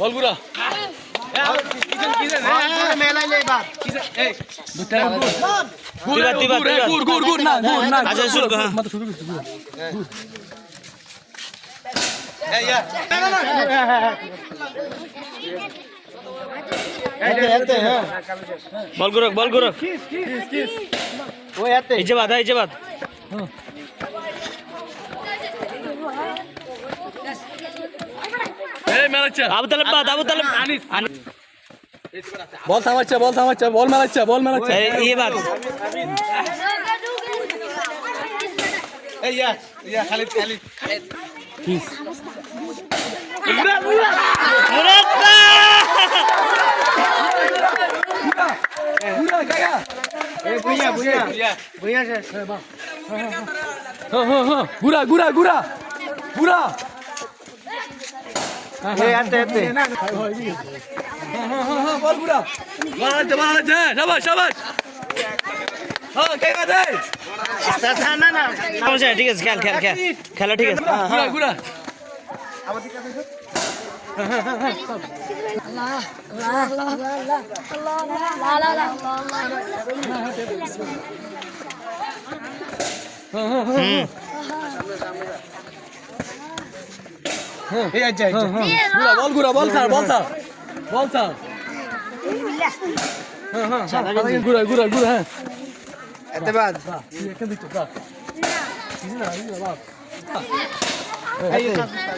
বলগুরা মেলাইলে এবার গুড় না আচ্ছা শুরু কর বল গুরু এই যে বাদ আবু তালেব বল থামাচ্ছে বল মেলাচ্ছে ये बात খালিদ গুড়া বল গুড়া বানাচ্ছে শাবাশ ঠিক আছে খেলা ঠিক আছে গুড়া বল গুড়া হ্যাঁ এতবাদ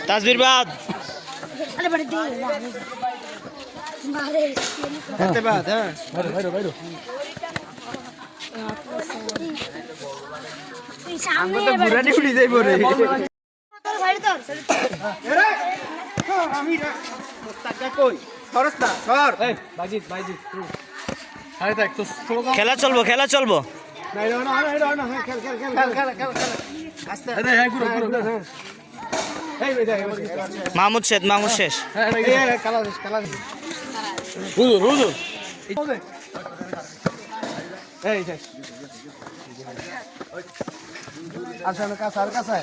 তাসবির বাদ এতবাদ হ্যাঁ বাইরো আমরা তো বুড়ানি উড়ি যাইব রে আমি টাকা কই খরচ না সর বাইজিত আরে দেখ তো খেলা চলবো নাই রে না খেল আস্তে আরে হ্যাঁ গুড়া এই বেটা মাহমুদ শেষ কালা হুজুর এই শেষ আসলে কাছে